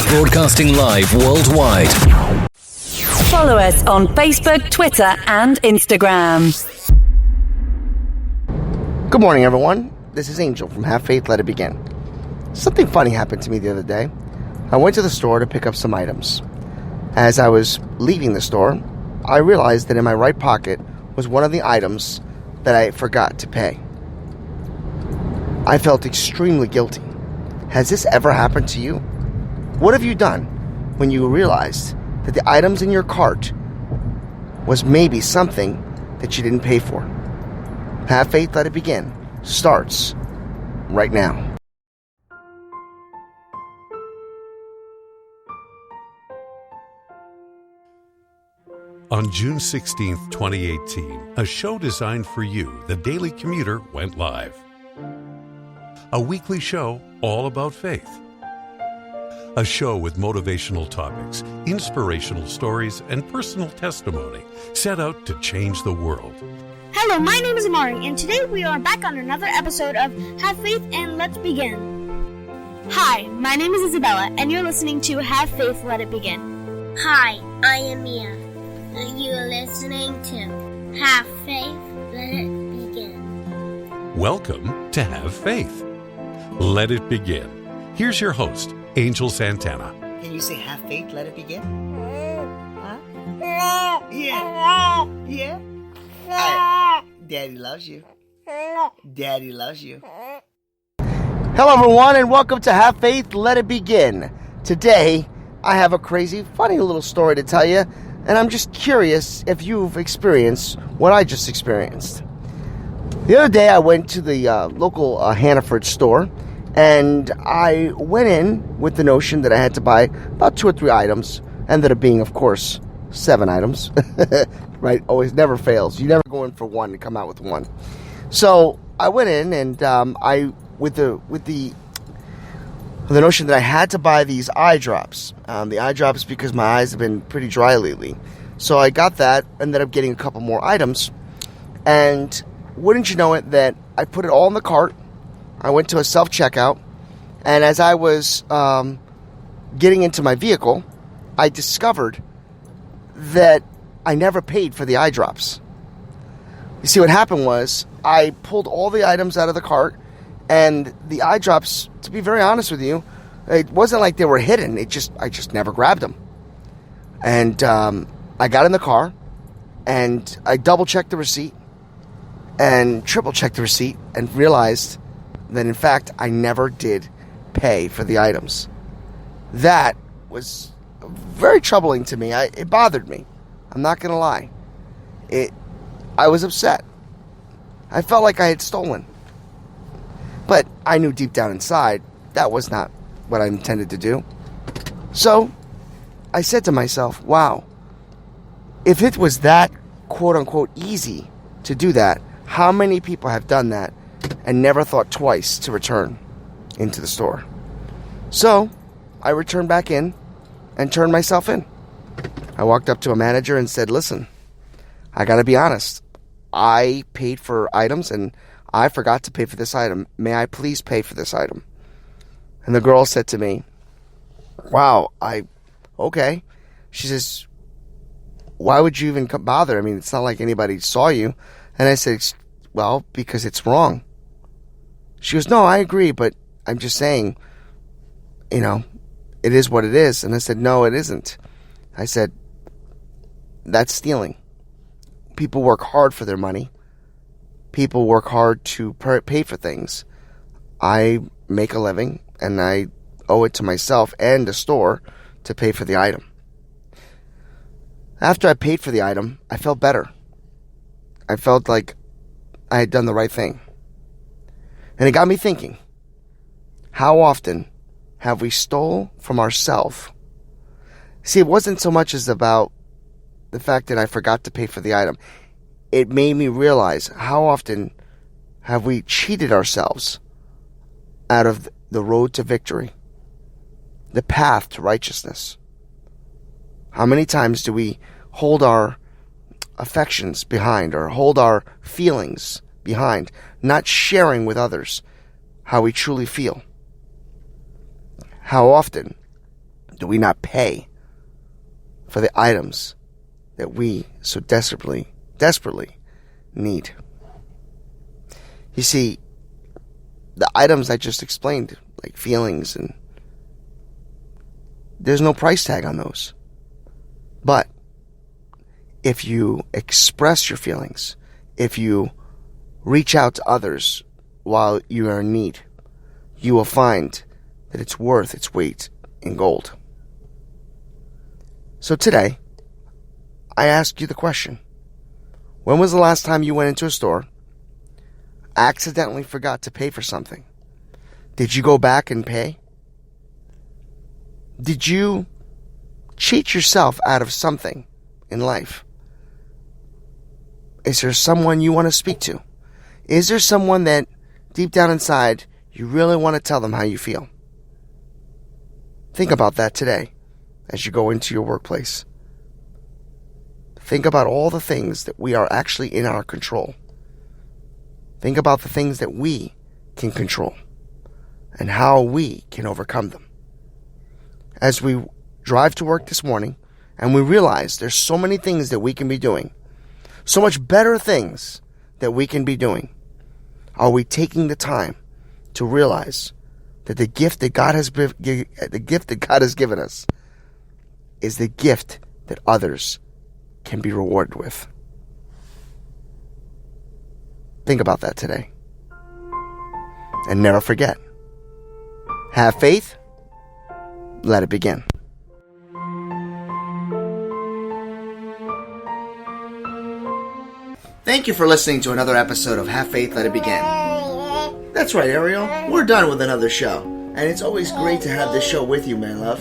Broadcasting live worldwide. Follow us on Facebook, Twitter, and Instagram. Good morning, everyone. This is Angel from Have Faith, Let It Begin. Something funny happened to me the other day. I went to the store to pick up some items. As I was leaving the store, I realized that in my right pocket was one of the items that I forgot to pay. I felt extremely guilty. Has this ever happened to you? What have you done when you realized that the items in your cart was maybe something that you didn't pay for? Have Faith, Let It Begin starts right now. On June 16, 2018, a show designed for you, the Daily Commuter, went live. A weekly show all about faith. A show with motivational topics, inspirational stories, and personal testimony set out to change the world. Hello, my name is Amari, and today we are back on another episode of Have Faith and Let's Begin. Hi, my name is Isabella, and you're listening to Have Faith, Let It Begin. Hi, I am Mia, and you are listening to Have Faith, Let It Begin. Welcome to Have Faith. Let It Begin. Here's your host, Angel Santana. Can you say Have Faith, Let It Begin? Huh? Yeah. Yeah. Daddy loves you. Daddy loves you. Hello, everyone, and welcome to Have Faith, Let It Begin. Today, I have a crazy, funny little story to tell you, and I'm just curious if you've experienced what I just experienced. The other day, I went to the local Hannaford store, and I went in with the notion that I had to buy about 2 or 3 items. Ended up being, of course, 7 items. Right? Always never fails. You never go in for one and come out with one. So I went in, and I with the notion that I had to buy these eye drops. The eye drops because my eyes have been pretty dry lately. So I got that. Ended up getting a couple more items, and wouldn't you know it, that I put it all in the cart. I went to a self-checkout, and as I was getting into my vehicle, I discovered that I never paid for the eye drops. You see, what happened was I pulled all the items out of the cart, and the eye drops, to be very honest with you, it wasn't like they were hidden. I just never grabbed them. And I got in the car, and I double-checked the receipt and triple-checked the receipt and realized that, in fact, I never did pay for the items. That was very troubling to me. It bothered me. I'm not going to lie. I was upset. I felt like I had stolen. But I knew deep down inside that was not what I intended to do. So I said to myself, wow, if it was that quote-unquote easy to do that, how many people have done that and never thought twice to return into the store? So I returned back in and turned myself in. I walked up to a manager and said, listen, I got to be honest. I paid for items and I forgot to pay for this item. May I please pay for this item? And the girl said to me, wow, okay. She says, why would you even bother? I mean, it's not like anybody saw you. And I said, well, because it's wrong. She goes, no, I agree, but I'm just saying, it is what it is. And I said, no, it isn't. I said, that's stealing. People work hard for their money. People work hard to pay for things. I make a living, and I owe it to myself and the store to pay for the item. After I paid for the item, I felt better. I felt like I had done the right thing. And it got me thinking, how often have we stole from ourselves? See, it wasn't so much as about the fact that I forgot to pay for the item. It made me realize how often have we cheated ourselves out of the road to victory, the path to righteousness. How many times do we hold our affections behind or hold our feelings behind, not sharing with others how we truly feel? How often do we not pay for the items that we so desperately need? You see, the items I just explained, like feelings, and there's no price tag on those. But if you express your feelings, if you reach out to others while you are in need, you will find that it's worth its weight in gold. So today, I ask you the question: when was the last time you went into a store, accidentally forgot to pay for something? Did you go back and pay? Did you cheat yourself out of something in life? Is there someone you want to speak to? Is there someone that deep down inside you really want to tell them how you feel? Think about that today as you go into your workplace. Think about all the things that we are actually in our control. Think about the things that we can control and how we can overcome them. As we drive to work this morning and we realize there's so many things that we can be doing, so much better things that we can be doing, are we taking the time to realize that the gift that God has given us is the gift that others can be rewarded with? Think about that today. And never forget, have faith, let it begin. Thank you for listening to another episode of Have Faith, Let It Begin. That's right, Ariel. We're done with another show. And it's always great to have this show with you, my love.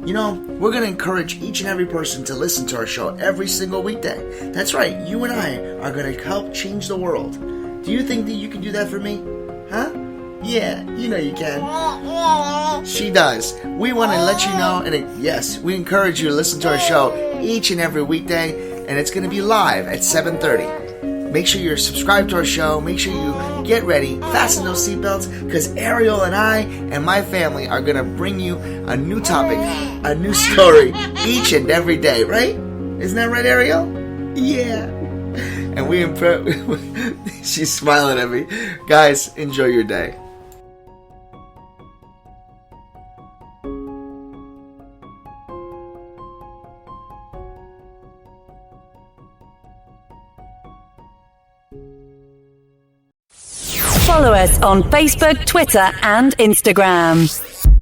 You know, we're going to encourage each and every person to listen to our show every single weekday. That's right, you and I are going to help change the world. Do you think that you can do that for me? Huh? Yeah, you know you can. She does. We want to let you know, and yes, we encourage you to listen to our show each and every weekday, and it's going to be live at 7:30. Make sure you're subscribed to our show. Make sure you get ready, fasten those seatbelts, because Ariel and I and my family are going to bring you a new topic, a new story each and every day, right? Isn't that right, Ariel? Yeah. And she's smiling at me. Guys, enjoy your day. Follow us on Facebook, Twitter, and Instagram.